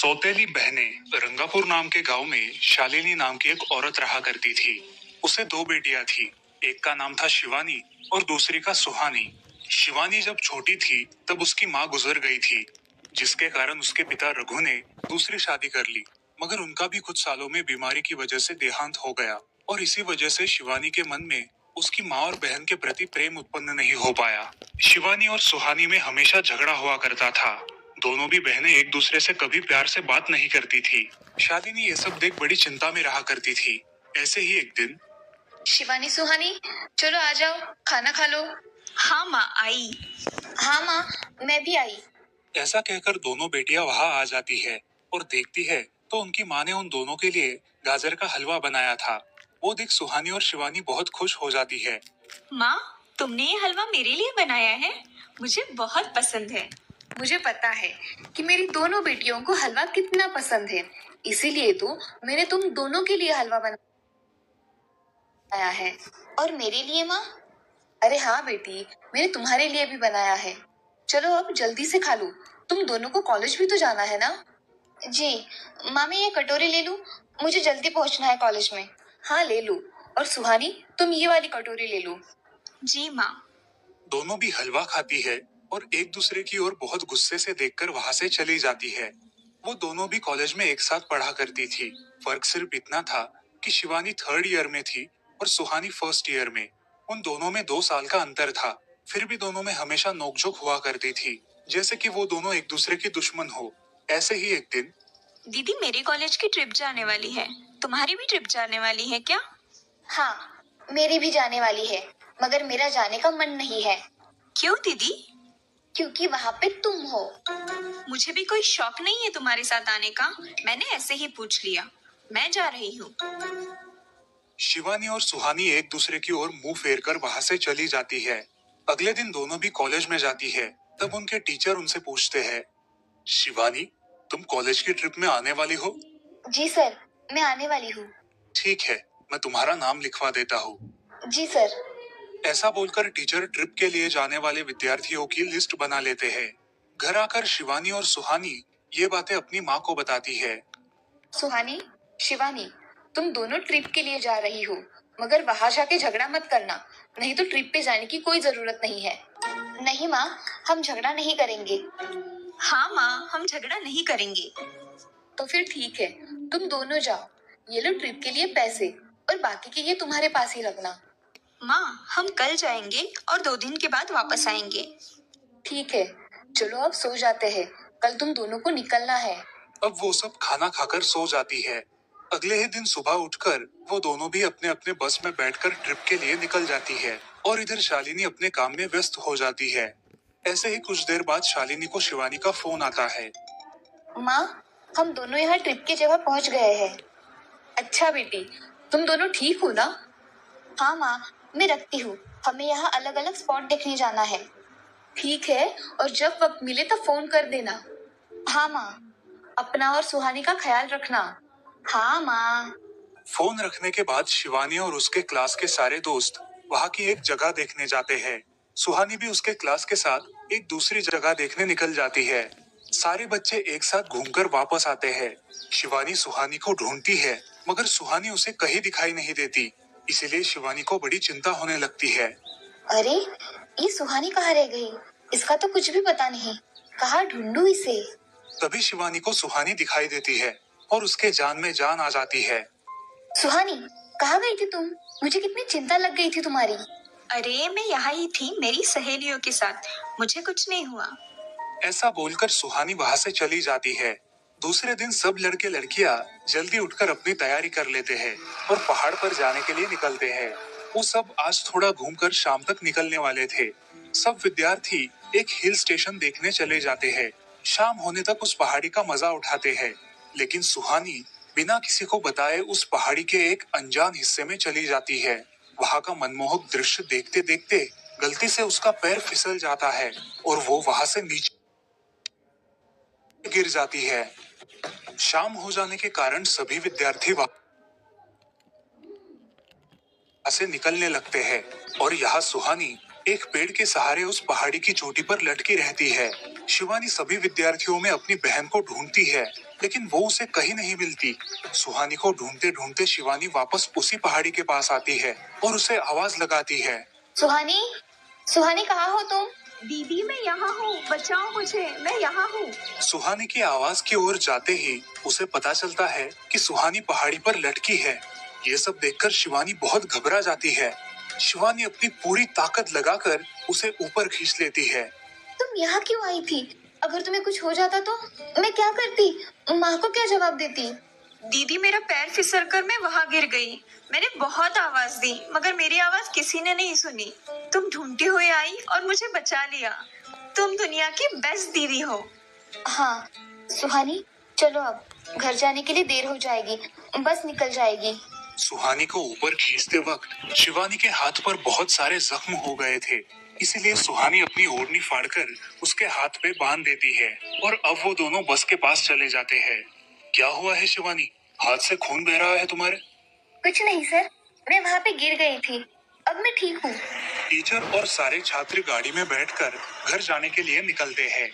सौतेली बहनें रंगापुर नाम के गांव में शालिनी नाम की एक औरत रहा करती थी। उसे दो बेटियां थी। एक का नाम था शिवानी और दूसरी का सुहानी। शिवानी जब छोटी थी तब उसकी माँ गुजर गई थी, जिसके कारण उसके पिता रघु ने दूसरी शादी कर ली। मगर उनका भी कुछ सालों में बीमारी की वजह से देहांत हो गया और इसी वजह से शिवानी के मन में उसकी माँ और बहन के प्रति प्रेम उत्पन्न नहीं हो पाया। शिवानी और सुहानी में हमेशा झगड़ा हुआ करता था। दोनों भी बहनें एक दूसरे से कभी प्यार से बात नहीं करती थी। शालिनी ये सब देख बड़ी चिंता में रहा करती थी। ऐसे ही एक दिन शिवानी, सुहानी, चलो आ जाओ, खाना खा लो। हाँ माँ, आई। हाँ माँ, मैं भी आई। ऐसा कहकर दोनों बेटियां वहां आ जाती है और देखती है तो उनकी माँ ने उन दोनों के लिए गाजर का हलवा बनाया था। वो देख सुहानी और शिवानी बहुत खुश हो जाती है। माँ, तुमने ये हलवा मेरे लिए बनाया है? मुझे बहुत पसंद है। मुझे पता है कि मेरी दोनों बेटियों को हलवा कितना पसंद है, इसीलिए तो मैंने तुम दोनों के लिए हलवा बनाया है। और मेरे लिए माँ? अरे हाँ बेटी, मैंने तुम्हारे लिए भी बनाया है। चलो अब जल्दी से खा लो, तुम दोनों को कॉलेज भी तो जाना है ना। जी माँ, मैं ये कटोरी ले लूं? मुझे जल्दी पहुंचना है कॉलेज में। हाँ ले लो। और सुहानी, तुम ये वाली कटोरी ले लो। जी माँ। दोनों भी हलवा खाती है और एक दूसरे की ओर बहुत गुस्से से देखकर वहां से चली जाती है। वो दोनों भी कॉलेज में एक साथ पढ़ा करती थी। फर्क सिर्फ इतना था कि शिवानी थर्ड ईयर में थी और सुहानी फर्स्ट ईयर में। उन दोनों में 2 साल का अंतर था। फिर भी दोनों में हमेशा नोकझोंक हुआ करती थी, जैसे कि वो दोनों एक दूसरे की दुश्मन हो। ऐसे ही एक दिन दीदी, मेरे कॉलेज की ट्रिप जाने वाली है। तुम्हारी भी ट्रिप जाने वाली है क्या? हाँ, मेरी भी जाने वाली है, मगर मेरा जाने का मन नहीं है। क्यों दीदी? क्योंकि वहाँ पे तुम हो। मुझे भी कोई शौक नहीं है तुम्हारे साथ आने का। मैंने ऐसे ही पूछ लिया। मैं जा रही हूँ। शिवानी और सुहानी एक दूसरे की ओर मुंह फेर कर वहां से चली जाती है। अगले दिन दोनों भी कॉलेज में जाती है। तब उनके टीचर उनसे पूछते हैं, शिवानी, तुम कॉलेज की ट्रिप में आने वाली हो? जी सर, मैं आने वाली हूँ। ठीक है, मैं तुम्हारा नाम लिखवा देता हूँ। जी सर। ऐसा बोलकर टीचर ट्रिप के लिए जाने वाले विद्यार्थियों की लिस्ट बना लेते हैं। घर आकर शिवानी और सुहानी ये बातें अपनी माँ को बताती है। सुहानी, शिवानी, तुम दोनों ट्रिप के लिए जा रही हो, मगर वहां जाके झगड़ा मत करना, नहीं तो ट्रिप पे जाने की कोई जरूरत नहीं है। नहीं माँ, हम झगड़ा नहीं करेंगे। हाँ माँ, हम झगड़ा नहीं करेंगे। तो फिर ठीक है, तुम दोनों जाओ। ये लो ट्रिप के लिए पैसे, और बाकी के ये तुम्हारे पास ही रखना। माँ, हम कल जाएंगे और 2 दिन के बाद वापस आएंगे। ठीक है, चलो अब सो जाते हैं, कल तुम दोनों को निकलना है। अब वो सब खाना खाकर सो जाती है। अगले ही दिन सुबह उठकर वो दोनों भी अपने अपने बस में बैठकर ट्रिप के लिए निकल जाती है और इधर शालिनी अपने काम में व्यस्त हो जाती है। ऐसे ही कुछ देर बाद शालिनी को शिवानी का फोन आता है। माँ, हम दोनों यहाँ ट्रिप की जगह पहुँच गए हैं। अच्छा बेटी, तुम दोनों ठीक हो ना? हाँ माँ, मैं रखती हूँ, हमें यहाँ अलग अलग स्पॉट देखने जाना है। ठीक है, और जब वक्त मिले तो फोन कर देना। हाँ माँ, अपना और सुहानी का ख्याल रखना। हाँ माँ। फोन रखने के बाद शिवानी और उसके क्लास के सारे दोस्त वहाँ की एक जगह देखने जाते हैं। सुहानी भी उसके क्लास के साथ एक दूसरी जगह देखने निकल जाती है। सारे बच्चे एक साथ घूमकर वापस आते हैं। शिवानी सुहानी को ढूंढती है, मगर सुहानी उसे कहीं दिखाई नहीं देती। इसीलिए शिवानी को बड़ी चिंता होने लगती है। अरे, ये सुहानी कहाँ रह गई? इसका तो कुछ भी पता नहीं, कहाँ ढूंढूं इसे? तभी शिवानी को सुहानी दिखाई देती है और उसके जान में जान आ जाती है। सुहानी, कहाँ गई थी तुम? मुझे कितनी चिंता लग गई थी तुम्हारी। अरे, मैं यहाँ ही थी मेरी सहेलियों के साथ। मुझे कुछ नहीं हुआ। ऐसा बोलकर सुहानी वहां से चली जाती है। दूसरे दिन सब लड़के लड़कियां जल्दी उठकर अपनी तैयारी कर लेते हैं और पहाड़ पर जाने के लिए निकलते हैं। वो सब आज थोड़ा घूमकर शाम तक निकलने वाले थे। सब विद्यार्थी एक हिल स्टेशन देखने चले जाते हैं। शाम होने तक उस पहाड़ी का मजा उठाते हैं, लेकिन सुहानी बिना किसी को बताए उस पहाड़ी के एक अनजान हिस्से में चली जाती है। वहां का मनमोहक दृश्य देखते देखते गलती से उसका पैर फिसल जाता है और वो वहां से नीचे गिर जाती है। शाम हो जाने के कारण सभी विद्यार्थी वहां से निकलने लगते हैं और यहाँ सुहानी एक पेड़ के सहारे उस पहाड़ी की चोटी पर लटकी रहती है। शिवानी सभी विद्यार्थियों में अपनी बहन को ढूंढती है, लेकिन वो उसे कहीं नहीं मिलती। सुहानी को ढूंढते ढूंढते शिवानी वापस उसी पहाड़ी के पास आती है और उसे आवाज लगाती है। सुहानी, सुहानी कहाँ हो तुम? दीदी मैं यहाँ हूँ, बचाओ मुझे, मैं यहाँ हूँ। सुहानी की आवाज की ओर जाते ही उसे पता चलता है कि सुहानी पहाड़ी पर लटकी है। ये सब देखकर शिवानी बहुत घबरा जाती है। शिवानी अपनी पूरी ताकत लगाकर उसे ऊपर खींच लेती है। तुम यहाँ क्यों आई थी? अगर तुम्हें कुछ हो जाता तो मैं क्या करती? माँ को क्या जवाब देती? दीदी मेरा पैर फिसल कर मैं वहां गिर गई। मैंने बहुत आवाज दी मगर मेरी आवाज किसी ने नहीं सुनी। तुम ढूंढते हुए आई और मुझे बचा लिया। तुम दुनिया की बेस्ट दीदी हो। हाँ सुहानी, चलो अब घर जाने के लिए देर हो जाएगी, बस निकल जाएगी। सुहानी को ऊपर खींचते वक्त शिवानी के हाथ पर बहुत सारे जख्म हो गए थे, इसीलिए सुहानी अपनी ओढ़नी फाड़कर उसके हाथ पे बांध देती है और अब वो दोनों बस के पास चले जाते हैं। क्या हुआ है शिवानी? हाथ से खून बह रहा है तुम्हारे? कुछ नहीं सर, मैं वहाँ पे गिर गई थी, अब मैं ठीक हूँ। टीचर और सारे छात्र गाड़ी में बैठकर घर जाने के लिए निकलते हैं।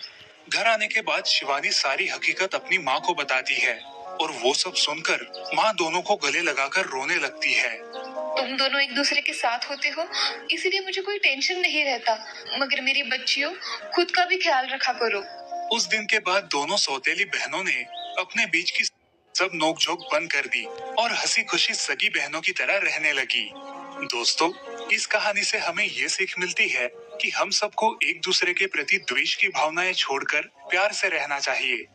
घर आने के बाद शिवानी सारी हकीकत अपनी माँ को बताती है और वो सब सुनकर माँ दोनों को गले लगाकर रोने लगती है। तुम दोनों एक दूसरे के साथ होते हो, इसीलिए मुझे कोई टेंशन नहीं रहता, मगर मेरी बच्चियों, खुद का भी ख्याल रखा करो। उस दिन के बाद दोनों सौतेली बहनों ने अपने बीच की सब नोकझोंक बंद कर दी और हंसी खुशी सगी बहनों की तरह रहने लगी। दोस्तों, इस कहानी से हमें ये सीख मिलती है कि हम सबको एक दूसरे के प्रति द्वेष की भावनाएं छोड़कर प्यार से रहना चाहिए।